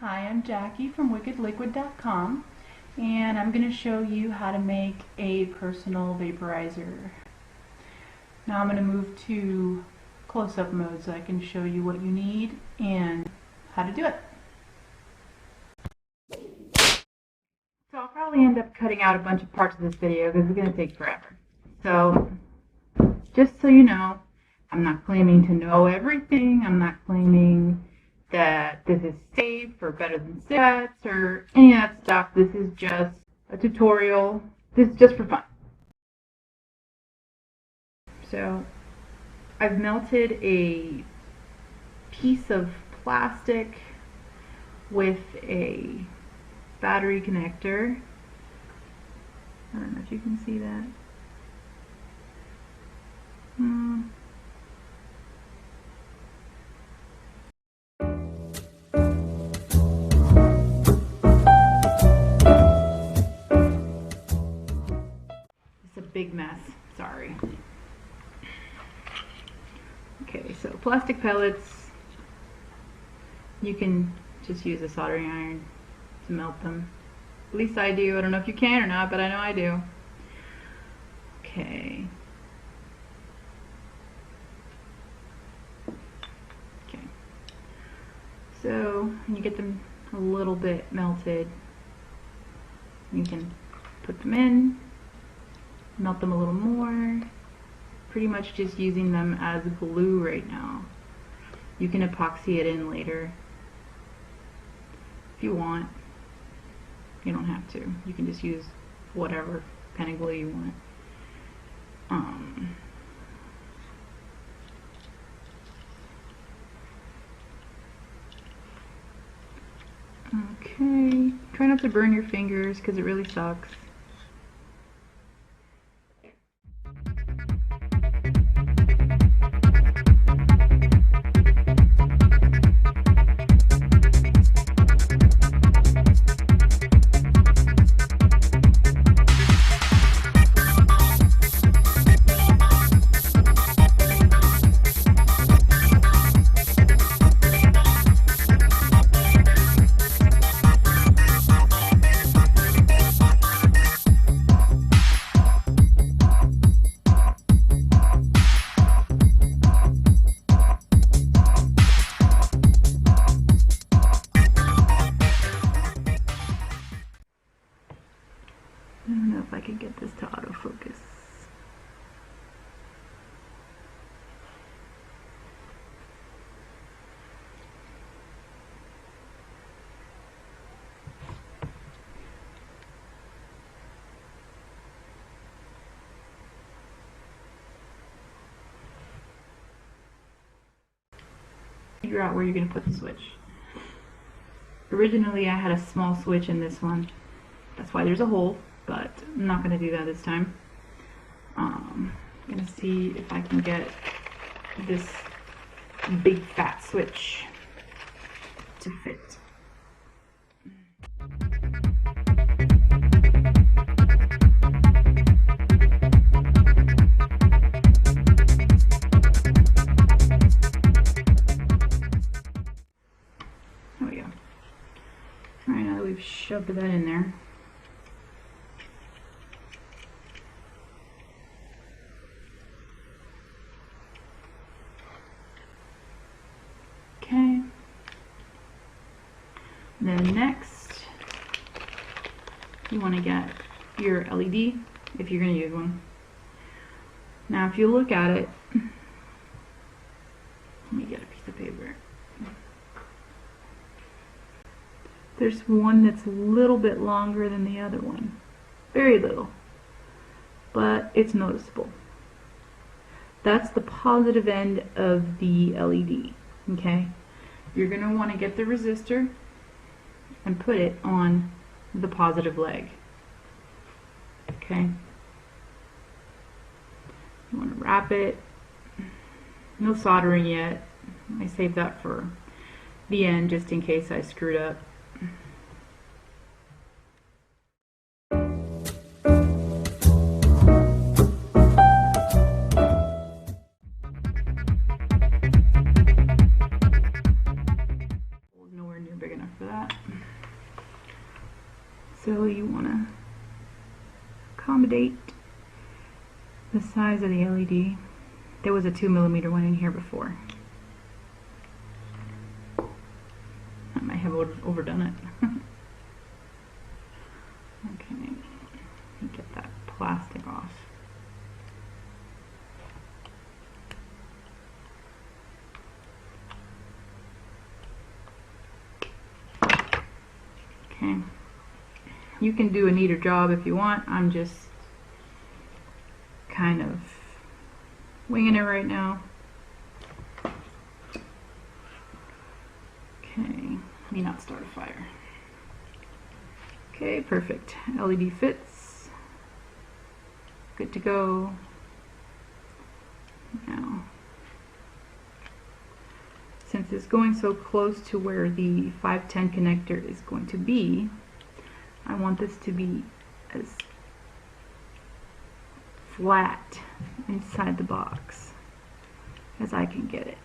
Hi, I'm Jackie from WikkidLiquid.com, and I'm going to show you how to make a personal vaporizer. Now I'm going to move to close-up mode so I can show you what you need and how to do it. So I'll probably end up cutting out a bunch of parts of this video because it's going to take forever. So just so you know, I'm not claiming to know everything. I'm not claiming that this is safe or better than cigarettes or any of that stuff. This is just a tutorial. This is just for fun. So I've melted a piece of plastic with a battery connector. I don't know if you can see that. It's a big mess, sorry. Okay, so plastic pellets, you can just use a soldering iron to melt them. At least I do. I don't know if you can or not, but I know I do. Okay. So when you get them a little bit melted, you can put them in, melt them a little more, pretty much just using them as glue right now. You can epoxy it in later if you want. You don't have to. You can just use whatever kind of glue you want. Okay, try not to burn your fingers because it really sucks. I don't know if I can get this to autofocus. Figure out where you're going to put the switch. Originally I had a small switch in this one. That's why there's a hole. But I'm not going to do that this time. I'm going to see if I can get this big fat switch to fit. There we go. Alright, now that we've shoved that in there, then next, you want to get your LED if you're going to use one. Now if you look at it, let me get a piece of paper. There's one that's a little bit longer than the other one. Very little, but it's noticeable. That's the positive end of the LED, okay? You're going to want to get the resistor and put it on the positive leg. Okay? You want to wrap it. No soldering yet. I saved that for the end just in case I screwed up. So you want to accommodate the size of the LED. There was a 2mm one in here before. I might have overdone it. Okay, let me get that plastic off. Okay, you can do a neater job if you want. I'm just kind of winging it right now. Okay, let me not start a fire. Okay, perfect. LED fits. Good to go. Now, since it's going so close to where the 510 connector is going to be, I want this to be as flat inside the box as I can get it.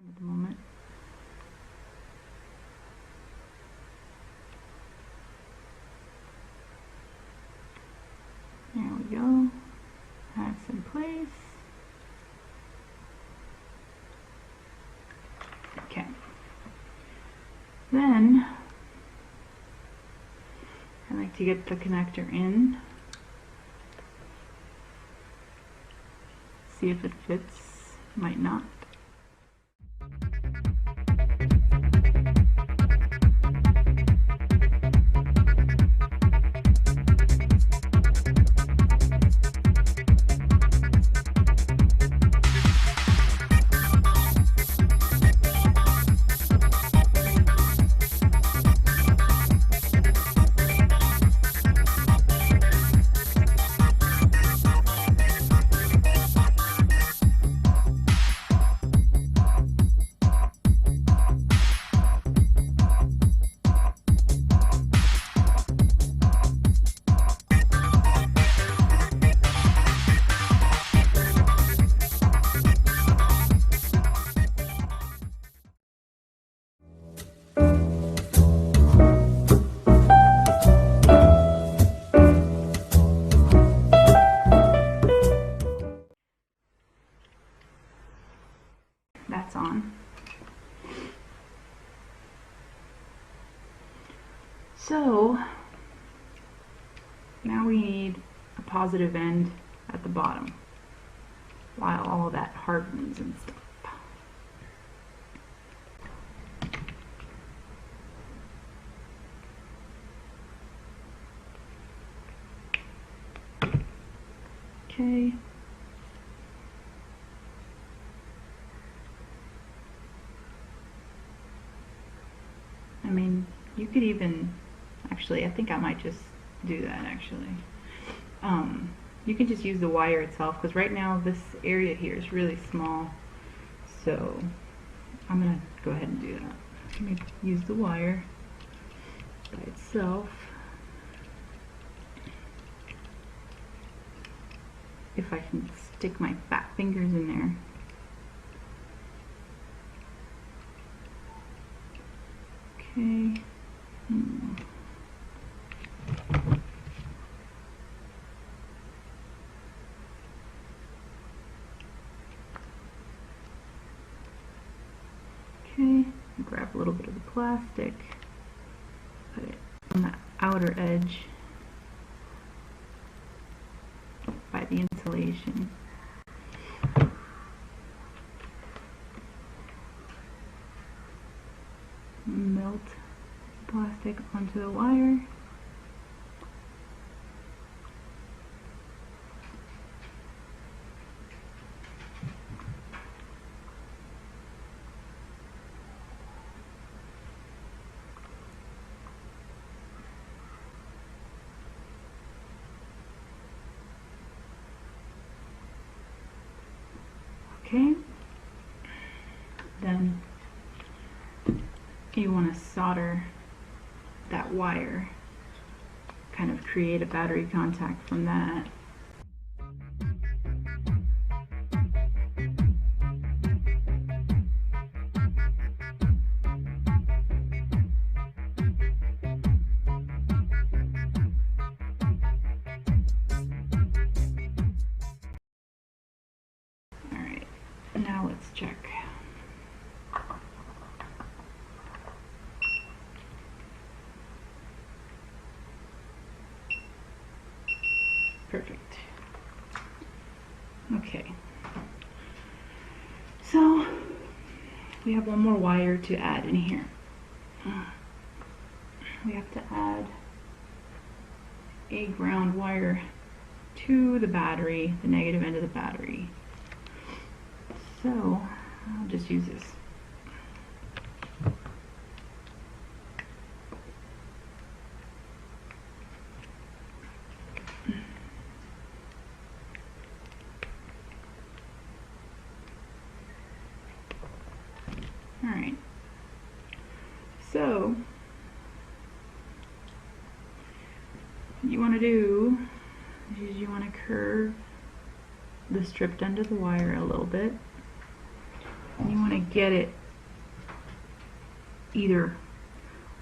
At the moment. There we go. That's in place. Okay. Then I like to get the connector in. See if it fits. Might not. That's on. So now we need a positive end at the bottom while all that hardens and stuff. Okay. I mean, you could even, actually, I think I might just do that actually. You can just use the wire itself, because right now this area here is really small, so I'm going to go ahead and do that. Let me use the wire by itself. If I can stick my fat fingers in there. Okay. Okay, grab a little bit of the plastic, put it on the outer edge by the insulation. Melt plastic onto the wire. Okay, then you want to solder that wire, kind of create a battery contact from that. we have one more wire to add in here. We have to add a ground wire to the battery, the negative end of the battery. So I'll just use this. Alright, so what you want to do is you want to curve the stripped end of the wire a little bit, and you want to get it either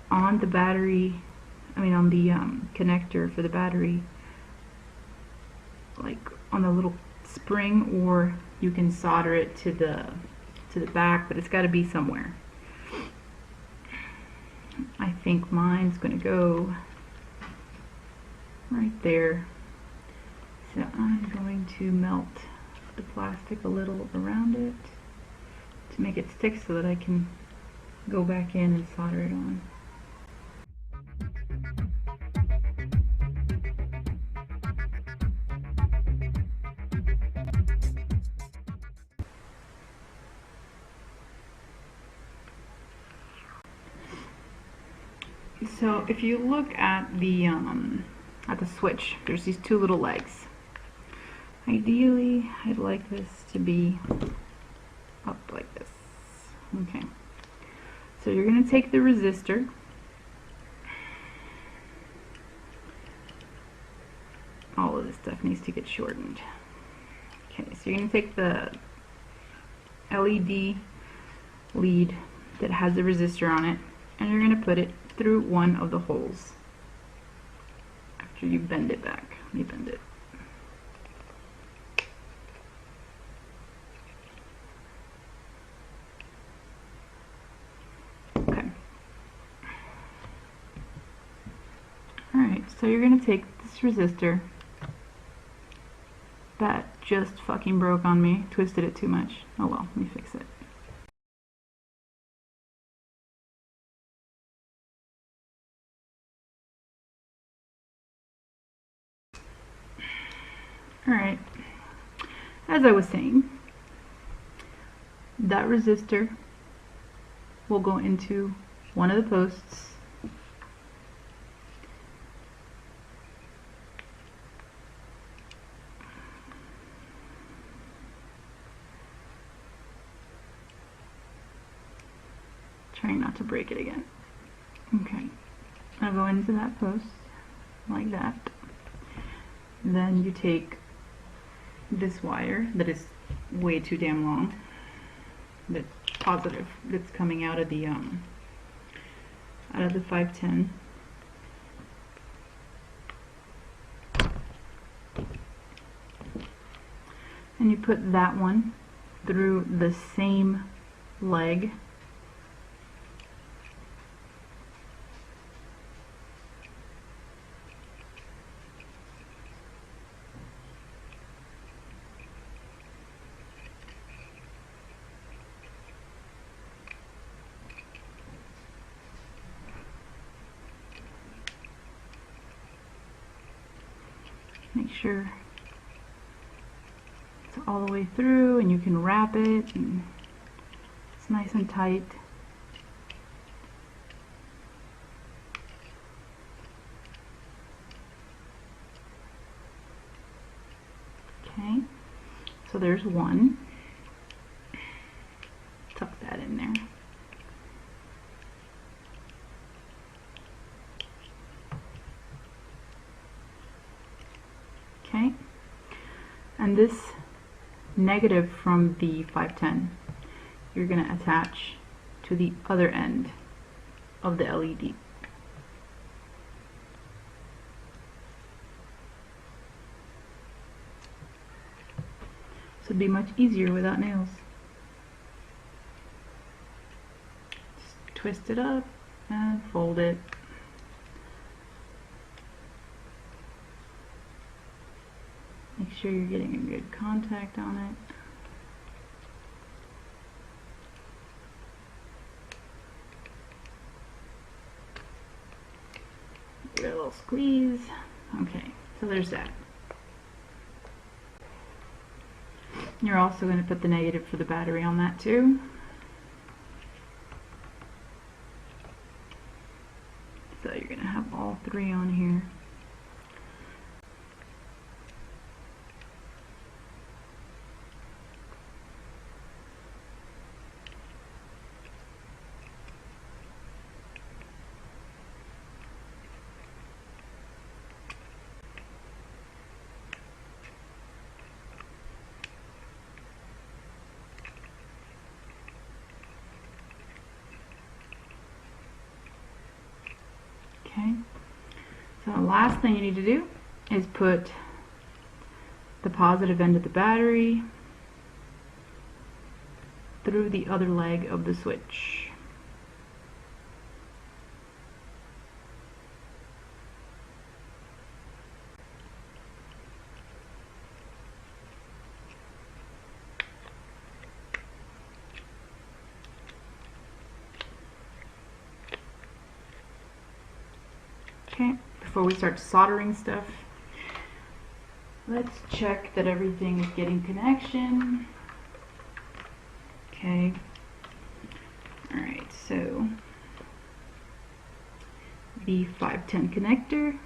on the battery, on the connector for the battery, like on the little spring, or you can solder it to the back, but it's got to be somewhere. I think mine's going to go right there. So I'm going to melt the plastic a little around it to make it stick so that I can go back in and solder it on. So if you look at the switch, there's these two little legs. Ideally, I'd like this to be up like this. Okay. So you're going to take the resistor, all of this stuff needs to get shortened. Okay, so you're going to take the LED lead that has the resistor on it, and you're going to put it through one of the holes after you bend it back. Let me bend it. Okay. Alright, so you're going to take this resistor that just fucking broke on me, twisted it too much. Oh well, let me fix it. Alright, as I was saying, that resistor will go into one of the posts, trying not to break it again. Okay, I'll go into that post like that. Then you take this wire that is way too damn long, that's positive, that's coming out of the 510, and you put that one through the same leg make sure it's all the way through, and you can wrap it and it's nice and tight. Okay, so there's one. Tuck that in there. Okay, and this negative from the 510 you're going to attach to the other end of the LED. So it'd be much easier without nails. Just twist it up and fold it. Make sure you're getting a good contact on it. little squeeze. Okay, so there's that. You're also going to put the negative for the battery on that too. So you're going to have all three on here. Okay, so the last thing you need to do is put the positive end of the battery through the other leg of the switch. Okay, before we start soldering stuff, let's check that everything is getting connection. Okay, alright, so the 510 connector,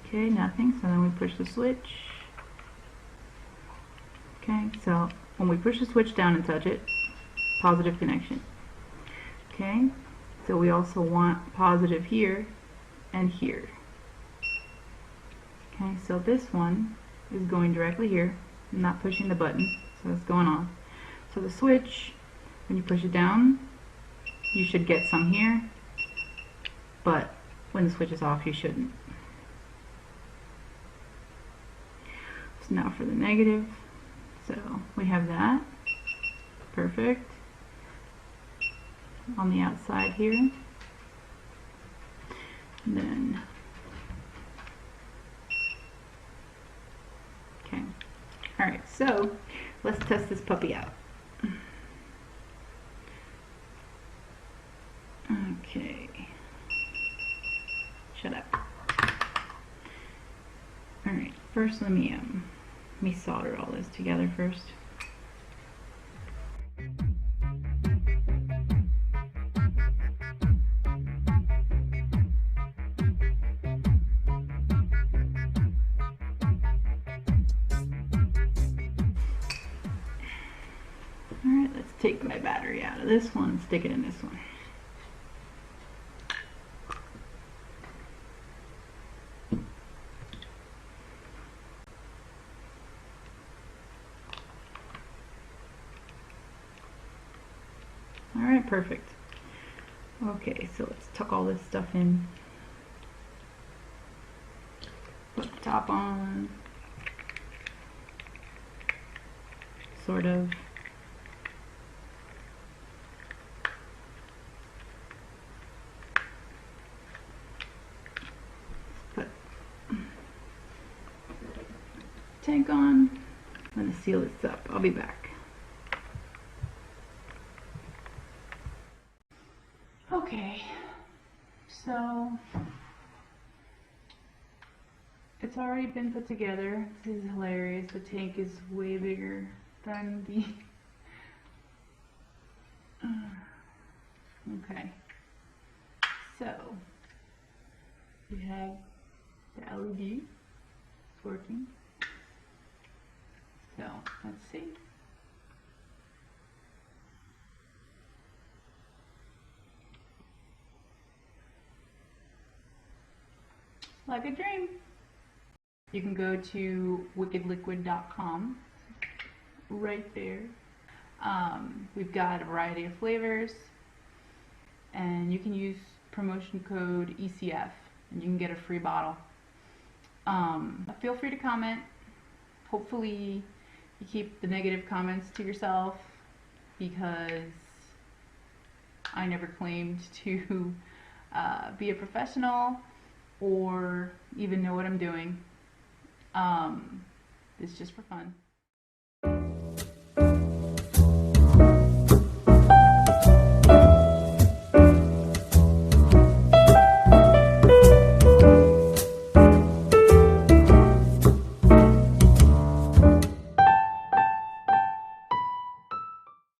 okay, nothing, so then we push the switch. Okay, so when we push the switch down and touch it, positive connection. Okay, so we also want positive here and here. Okay, so this one is going directly here. I'm not pushing the button, so it's going on. So the switch, when you push it down, you should get some here, but when the switch is off, you shouldn't. So now for the negative, so we have that. Perfect. On the outside here. And then, okay. Alright, so let's test this puppy out. Okay. Shut up. Alright, first let me solder all this together first. Alright, let's take my battery out of this one and stick it in this one. Alright, perfect. Okay, so let's tuck all this stuff in. Put the top on. Sort of. Put tank on. I'm going to seal this up. I'll be back. Okay, so it's already been put together. This is hilarious. The tank is way bigger than the okay, so we have the LED. It's working. So let's see. Like a dream. You can go to WikkidLiquid.com right there. We've got a variety of flavors, and you can use promotion code ECF and you can get a free bottle. Feel free to comment. Hopefully you keep the negative comments to yourself, because I never claimed to be a professional or even know what I'm doing. It's just for fun.